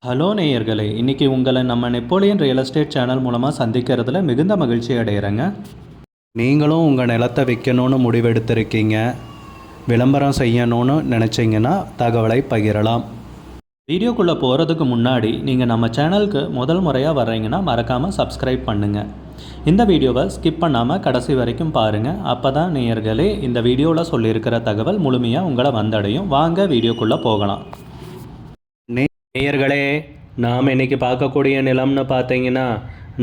Hello நேயர்களே, இன்றைக்கி உங்களை நம்ம நெப்போலியன் ரியல் எஸ்டேட் சேனல் மூலமாக சந்திக்கிறதுல மிகுந்த மகிழ்ச்சி அடைகிறேங்க. நீங்களும் உங்கள் நிலத்தை விற்கணும்னு முடிவெடுத்திருக்கீங்க, விளம்பரம் செய்யணும்னு நினச்சிங்கன்னா தகவலை பகிரலாம். வீடியோக்குள்ளே போகிறதுக்கு முன்னாடி நீங்கள் நம்ம சேனலுக்கு முதல் முறையாக வர்றீங்கன்னா மறக்காமல் சப்ஸ்கிரைப் பண்ணுங்கள். இந்த வீடியோவை ஸ்கிப் பண்ணாமல் கடைசி வரைக்கும் பாருங்கள். அப்போ தான் நேயர்களே இந்த வீடியோவில் சொல்லியிருக்கிற தகவல் முழுமையாக உங்களை வந்தடையும். வாங்க வீடியோக்குள்ளே போகலாம். நேயர்களே, நாம் இன்றைக்கி பார்க்கக்கூடிய நிலம்னு பார்த்தீங்கன்னா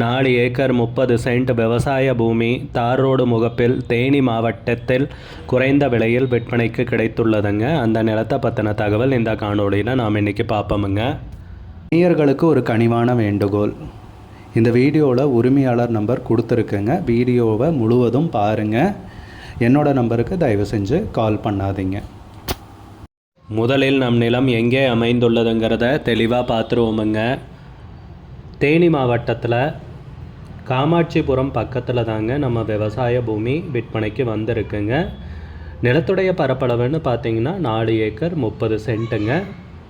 4 ஏக்கர் 30 சென்ட் விவசாய பூமி தார் ரோடு முகப்பில் தேனி மாவட்டத்தில் குறைந்த விலையில் விற்பனைக்கு கிடைத்துள்ளதுங்க. அந்த நிலத்தை பற்றின தகவல் இந்த காணொலியில் நாம் இன்றைக்கி பார்ப்போமுங்க. நேயர்களுக்கு ஒரு கனிவான வேண்டுகோள், இந்த வீடியோவில் உரிமையாளர் நம்பர் கொடுத்துருக்குங்க. வீடியோவை முழுவதும் பாருங்கள். என்னோடய நம்பருக்கு தயவு செஞ்சு கால் பண்ணாதீங்க. முதலில் நம் நிலம் எங்கே அமைந்துள்ளதுங்கிறத தெளிவாக பார்த்துருவோமுங்க. தேனி மாவட்டத்தில் காமாட்சிபுரம் பக்கத்தில் தாங்க நம்ம விவசாய பூமி விற்பனைக்கு வந்திருக்குங்க. நிலத்துடைய பரப்பளவுன்னு பார்த்தீங்கன்னா 4 ஏக்கர் 30 சென்ட்டுங்க.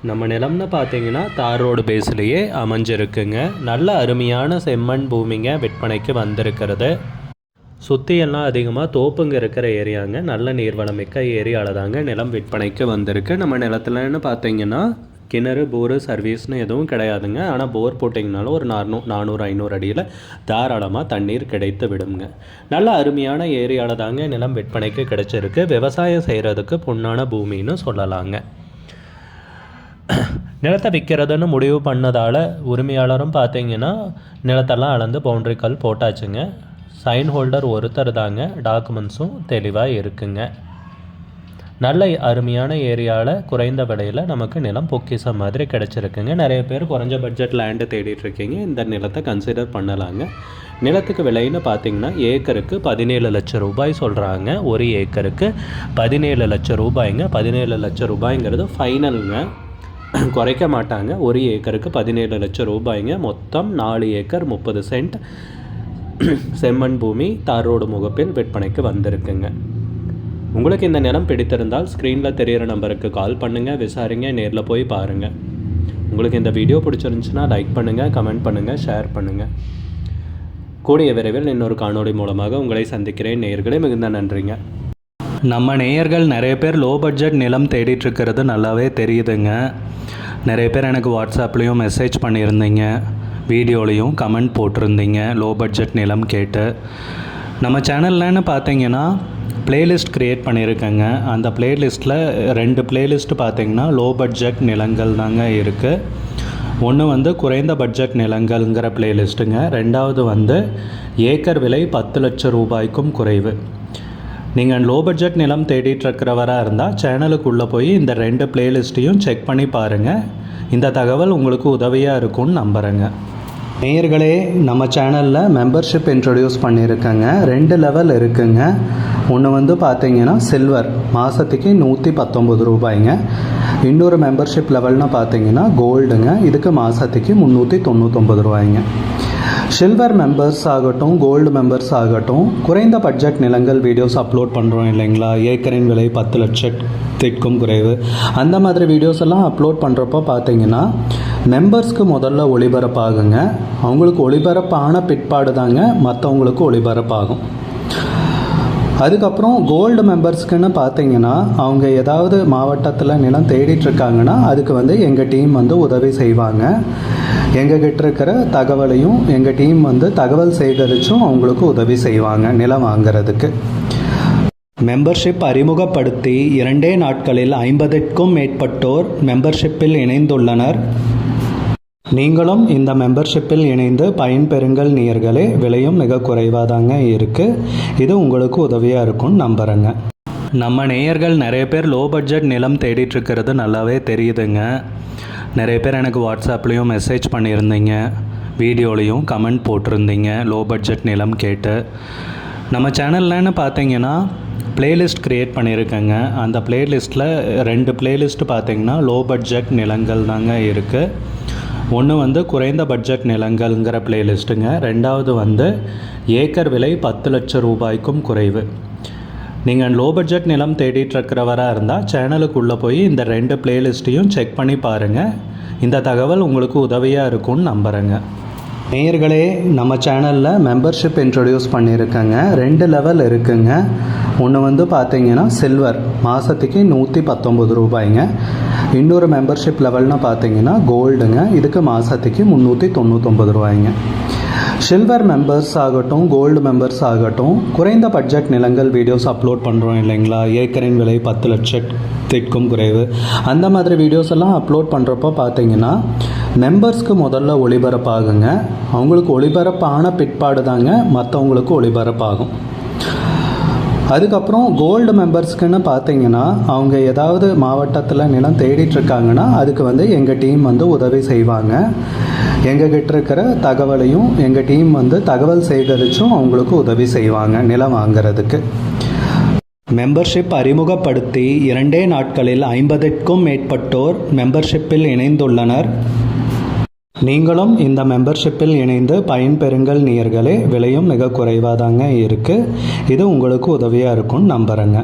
நம்ம நிலம்னு பார்த்தீங்கன்னா தார் ரோடு பேஸ்லேயே அமைஞ்சிருக்குங்க. நல்ல அருமையான செம்மண் பூமிங்க விற்பனைக்கு வந்திருக்கிறது. சுற்றியெல்லாம் அதிகமாக தோப்புங்க இருக்கிற ஏரியாங்க. நல்ல நீர்வளம் மிக்க ஏரியாவில் தாங்க நிலம் விற்பனைக்கு வந்திருக்கு. நம்ம நிலத்துலன்னு பார்த்தீங்கன்னா கிணறு போரு சர்வீஸ்னு எதுவும் கிடையாதுங்க. ஆனால் போர் போட்டிங்கனாலும் ஒரு 400-500 அடியில் தாராளமாக தண்ணீர் கிடைத்து விடுங்க. நல்ல அருமையான ஏரியாவில் தாங்க நிலம் விற்பனைக்கு கிடைச்சிருக்கு. விவசாயம் செய்கிறதுக்கு பொன்னான பூமின்னு சொல்லலாங்க. நிலத்தை விற்கிறதுன்னு முடிவு பண்ணதால் உரிமையாளரும் பார்த்தீங்கன்னா நிலத்தெல்லாம் அளந்து பவுண்ட்ரி கல் போட்டாச்சுங்க. சைன் ஹோல்டர் ஒருத்தர் தாங்க. டாக்குமெண்ட்ஸும் தெளிவாக இருக்குங்க. நல்ல அருமையான ஏரியாவில் குறைந்த விலையில் நமக்கு நிலம் பொக்கிஷம் மாதிரி கிடச்சிருக்குங்க. நிறைய பேர் குறைஞ்ச பட்ஜெட் லேண்டு தேடிட்டுருக்கீங்க, இந்த நிலத்தை கன்சிடர் பண்ணலாங்க. நிலத்துக்கு விலைன்னு பார்த்தீங்கன்னா ஏக்கருக்கு 17 லட்சம் ரூபாய் சொல்கிறாங்க. ஒரு ஏக்கருக்கு 17 லட்சம் ரூபாய்ங்க. 17 லட்சம் ரூபாய்ங்கிறது ஃபைனலுங்க, குறைக்க மாட்டாங்க. ஒரு ஏக்கருக்கு 17 லட்சம் ரூபாய்ங்க. மொத்தம் 4 ஏக்கர் 30 சென்ட் செம்மண் பூமி தார் ரோடு முகப்பில் விற்பனைக்கு வந்திருக்குங்க. உங்களுக்கு இந்த நிலம் பிடித்திருந்தால் ஸ்க்ரீனில் தெரிகிற நம்பருக்கு கால் பண்ணுங்கள், விசாரிங்க, நேரில் போய் பாருங்கள். உங்களுக்கு இந்த வீடியோ பிடிச்சிருந்துச்சுன்னா லைக் பண்ணுங்கள், கமெண்ட் பண்ணுங்கள், ஷேர் பண்ணுங்கள். கூடிய விரைவில் இன்னொரு காணொளி மூலமாக உங்களை சந்திக்கிறேன். நேயர்களே, மிகுந்த நன்றிங்க. நம்ம நேயர்கள் நிறைய பேர் லோ பட்ஜெட் நிலம் தேடிட்டுருக்கிறது நல்லாவே தெரியுதுங்க. நிறைய பேர் எனக்கு வாட்ஸ்அப்லேயும் மெசேஜ் பண்ணியிருந்தீங்க, வீடியோலையும் கமெண்ட் போட்டிருந்தீங்க லோ பட்ஜெட் நிலம் கேட்டு. நம்ம சேனல்லன்னு பார்த்தீங்கன்னா ப்ளேலிஸ்ட் க்ரியேட் பண்ணியிருக்கேங்க. அந்த ப்ளேலிஸ்ட்டில் 2 ப்ளேலிஸ்ட்டு பார்த்தீங்கன்னா லோ பட்ஜெட் நிலங்கள் தாங்க இருக்குது. ஒன்று குறைந்த பட்ஜெட் நிலங்கள்ங்கிற ப்ளேலிஸ்ட்டுங்க. 2வது ஏக்கர் விலை 10 லட்சம் ரூபாய்க்கும் குறைவு. நீங்கள் லோ பட்ஜெட் நிலம் தேடிட்டுருக்கிறவராக இருந்தால் சேனலுக்குள்ளே போய் இந்த 2 ப்ளேலிஸ்ட்டையும் செக் பண்ணி பாருங்கள். இந்த தகவல் உங்களுக்கு உதவியாக இருக்கும்னு நம்புகிறேங்க. நேயர்களே, நம்ம சேனலில் மெம்பர்ஷிப் இன்ட்ரடியூஸ் பண்ணியிருக்கேங்க. 2 லெவல் இருக்குங்க. ஒன்று பார்த்தீங்கன்னா சில்வர், மாதத்துக்கு 119 ரூபாய்ங்க. இன்னொரு மெம்பர்ஷிப் லெவல்னு பார்த்தீங்கன்னா கோல்டுங்க. இதுக்கு மாதத்துக்கு 399 ரூபாய்ங்க. சில்வர் மெம்பர்ஸ் ஆகட்டும், கோல்டு மெம்பர்ஸ் ஆகட்டும், குறைந்த பட்ஜெட் நிலங்கள் வீடியோஸ் அப்லோட் பண்ணுறோம் இல்லைங்களா, ஏக்கரின் விலை 10 லட்சத்திற்கும் குறைவு, அந்த மாதிரி வீடியோஸ் எல்லாம் அப்லோட் பண்ணுறப்போ பார்த்தீங்கன்னா மெம்பர்ஸ்க்கு முதல்ல ஒளிபரப்பாகுங்க. அவங்களுக்கு ஒளிபரப்பான பிற்பாடு தாங்க மற்றவங்களுக்கு ஒளிபரப்பாகும். அதுக்கப்புறம் கோல்டு மெம்பர்ஸ்க்குன்னு பார்த்தீங்கன்னா அவங்க ஏதாவது மாவட்டத்தில் நிலம் தேடிட்டுருக்காங்கன்னா அதுக்கு எங்கள் டீம் உதவி செய்வாங்க. எங்ககிட்ட இருக்கிற தகவலையும் எங்கள் டீம் தகவல் சேகரித்தும் அவங்களுக்கு உதவி செய்வாங்க நிலம் வாங்கிறதுக்கு. மெம்பர்ஷிப் அறிமுகப்படுத்தி 2 நாட்களில் 50க்கும் மேற்பட்டோர் மெம்பர்ஷிப்பில் இணைந்துள்ளனர். நீங்களும் இந்த மெம்பர்ஷிப்பில் இணைந்து பயன்பெறுங்கள் நேயர்களே. விலையும் மிக குறைவாக தாங்க இருக்குது. இது உங்களுக்கு உதவியாக இருக்கும்னு நம்புகிறேங்க. நம்ம நேயர்கள் நிறைய பேர் லோ பட்ஜெட் நிலம் தேடிட்டுருக்கிறது நல்லாவே தெரியுதுங்க. நிறைய பேர் எனக்கு வாட்ஸ்அப்லேயும் மெசேஜ் பண்ணியிருந்தீங்க, வீடியோலையும் கமெண்ட் போட்டிருந்தீங்க லோ பட்ஜெட் நிலம் கேட்டு. நம்ம சேனல்லன்னு பார்த்தீங்கன்னா ப்ளேலிஸ்ட் க்ரியேட் பண்ணியிருக்கேங்க. அந்த ப்ளேலிஸ்ட்டில் 2 ப்ளேலிஸ்ட்டு பார்த்தீங்கன்னா லோ பட்ஜெட் நிலங்கள் தாங்க இருக்குது. ஒன்று குறைந்த பட்ஜெட் நிலங்கள்ங்கிற ப்ளேலிஸ்ட்டுங்க. 2வது ஏக்கர் விலை 10 லட்சம் ரூபாய்க்கும் குறைவு. நீங்கள் லோ பட்ஜெட் நிலம் தேடிட்டு இருக்கிறவராக இருந்தால் சேனலுக்குள்ளே போய் இந்த 2 பிளேலிஸ்ட்டையும் செக் பண்ணி பாருங்கள். இந்த தகவல் உங்களுக்கு உதவியாக இருக்கும்னு நம்புகிறேங்க. நேயர்களே, நம்ம சேனலில் மெம்பர்ஷிப் இன்ட்ரடியூஸ் பண்ணியிருக்கேங்க. 2 லெவல் இருக்குங்க. ஒன்று பார்த்தீங்கன்னா சில்வர், மாதத்துக்கு 119 ரூபாய்ங்க. இன்னொரு மெம்பர்ஷிப் லெவல்னு பார்த்தீங்கன்னா கோல்டுங்க, இதுக்கு மாதத்துக்கு 399 ரூபாய்ங்க. சில்வர் மெம்பர்ஸ் ஆகட்டும், கோல்டு மெம்பர்ஸ் ஆகட்டும், குறைந்த பட்ஜெட் நிலங்கள் வீடியோஸ் அப்லோட் பண்ணுறோம் இல்லைங்களா, ஏக்கரின் விலை 10 லட்சத்திற்கும் குறைவு, அந்த மாதிரி வீடியோஸ் எல்லாம் அப்லோட் பண்ணுறப்போ பார்த்தீங்கன்னா மெம்பர்ஸ்க்கு முதல்ல ஒளிபரப்பாகுங்க. அவங்களுக்கு ஒளிபரப்பான பிற்பாடு தாங்க மற்றவங்களுக்கு ஒளிபரப்பாகும். அதுக்கப்புறம் கோல்டு மெம்பர்ஸ்க்குன்னு பார்த்தீங்கன்னா அவங்க ஏதாவது மாவட்டத்தில் நிலம் தேடிட்டுருக்காங்கன்னா அதுக்கு எங்கள் டீம் உதவி செய்வாங்க. எங்ககிட்ட இருக்கிற தகவலையும் எங்கள் டீம் தகவல் சேகரித்தும் அவங்களுக்கு உதவி செய்வாங்க நிலம் வாங்கிறதுக்கு. மெம்பர்ஷிப் அறிமுகப்படுத்தி 2 நாட்களில் 50க்கும் மேற்பட்டோர் மெம்பர்ஷிப்பில் இணைந்துள்ளனர். நீங்களும் இந்த மெம்பர்ஷிப்பில் இணைந்து பயன்பெறுங்கள் நேயர்களே. விலையும் மிக குறைவாக தாங்க இருக்குது. இது உங்களுக்கு உதவியாக இருக்கும்னு நம்புகிறேங்க.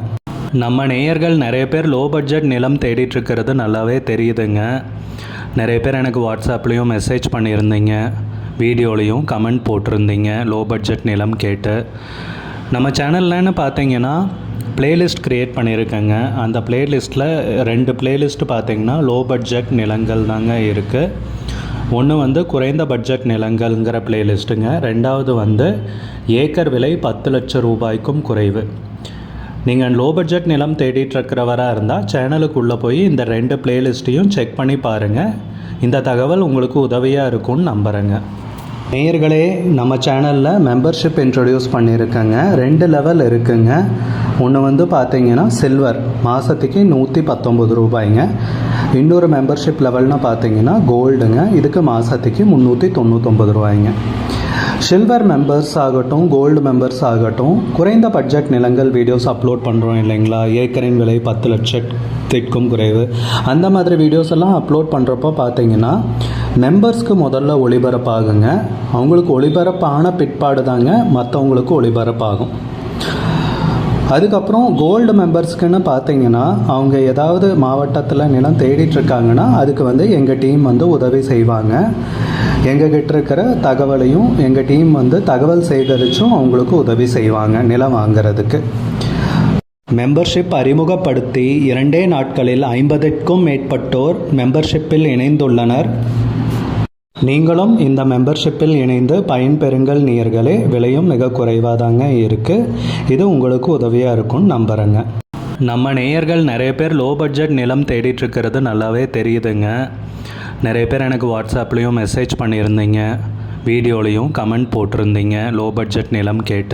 நம்ம நேயர்கள் நிறைய பேர் லோ பட்ஜெட் நிலம் தேடிட்டுருக்கிறது நல்லாவே தெரியுதுங்க. நிறைய பேர் எனக்கு வாட்ஸ்அப்லேயும் மெசேஜ் பண்ணியிருந்தீங்க, வீடியோலையும் கமெண்ட் போட்டிருந்தீங்க லோ பட்ஜெட் நிலம் கேட்டு. நம்ம சேனல்லன்னு பார்த்தீங்கன்னா பிளேலிஸ்ட் க்ரியேட் பண்ணியிருக்கேங்க. அந்த பிளேலிஸ்ட்டில் 2 பிளேலிஸ்ட் பார்த்தீங்கன்னா லோ பட்ஜெட் நிலங்கள் தாங்க இருக்குது. ஒன்று குறைந்த பட்ஜெட் நிலங்கள்ங்கிற பிளேலிஸ்ட்டுங்க. 2வது ஏக்கர் விலை 10 லட்சம் ரூபாய்க்கும் குறைவு. நீங்கள் லோ பட்ஜெட் நிலம் தேடிட்டுருக்கிறவராக இருந்தால் சேனலுக்குள்ளே போய் இந்த 2 பிளேலிஸ்ட்டையும் செக் பண்ணி பாருங்கள். இந்த தகவல் உங்களுக்கு உதவியாக இருக்கும்னு நம்புகிறேங்க. நேயர்களே, நம்ம சேனலில் மெம்பர்ஷிப் இன்ட்ரடியூஸ் பண்ணியிருக்கேங்க. 2 லெவல் இருக்குங்க. ஒன்று பார்த்தீங்கன்னா சில்வர், மாதத்துக்கு 119 ரூபாய்ங்க. இன்னொரு மெம்பர்ஷிப் லெவல்னு பார்த்தீங்கன்னா கோல்டுங்க, இதுக்கு மாதத்துக்கு 399 ரூபாய்ங்க. சில்வர் மெம்பர்ஸ் ஆகட்டும், கோல்டு மெம்பர்ஸ் ஆகட்டும், குறைந்த பட்ஜெட் நிலங்கள் வீடியோஸ் அப்லோட் பண்ணுறோம் இல்லைங்களா, ஏக்கரின் விலை 10 லட்சத்திற்கும் குறைவு, அந்த மாதிரி வீடியோஸ் எல்லாம் அப்லோட் பண்ணுறப்போ பார்த்தீங்கன்னா மெம்பர்ஸ்க்கு முதல்ல ஒளிபரப்பாகுங்க. அவங்களுக்கு ஒளிபரப்பான பிற்பாடு தாங்க மற்றவங்களுக்கு ஒளிபரப்பாகும். அதுக்கப்புறம் கோல்டு மெம்பர்ஸ்க்குன்னு பார்த்தீங்கன்னா அவங்க ஏதாவது மாவட்டத்தில் நிலம் தேடிட்டுருக்காங்கன்னா அதுக்கு எங்கள் டீம் உதவி செய்வாங்க. எங்ககிட்ட இருக்கிற தகவலையும் எங்கள் டீம் தகவல் சேகரித்தும் அவங்களுக்கு உதவி செய்வாங்க நிலம் வாங்கிறதுக்கு. மெம்பர்ஷிப் அறிமுகப்படுத்தி 2 நாட்களில் 50க்கும் மேற்பட்டோர் மெம்பர்ஷிப்பில் இணைந்துள்ளனர். நீங்களும் இந்த மெம்பர்ஷிப்பில் இணைந்து பயன்பெறுங்கள் நேயர்களே. விலையும் மிக குறைவாக தாங்க இருக்குது. இது உங்களுக்கு உதவியாக இருக்கும்னு நம்புகிறேங்க. நம்ம நேயர்கள் நிறைய பேர் லோ பட்ஜெட் நிலம் தேடிட்டுருக்கிறது நல்லாவே தெரியுதுங்க. நிறைய பேர் எனக்கு வாட்ஸ்அப்லேயும் மெசேஜ் பண்ணியிருந்தீங்க, வீடியோலையும் கமெண்ட் போட்டிருந்தீங்க லோ பட்ஜெட் நிலம் கேட்டு.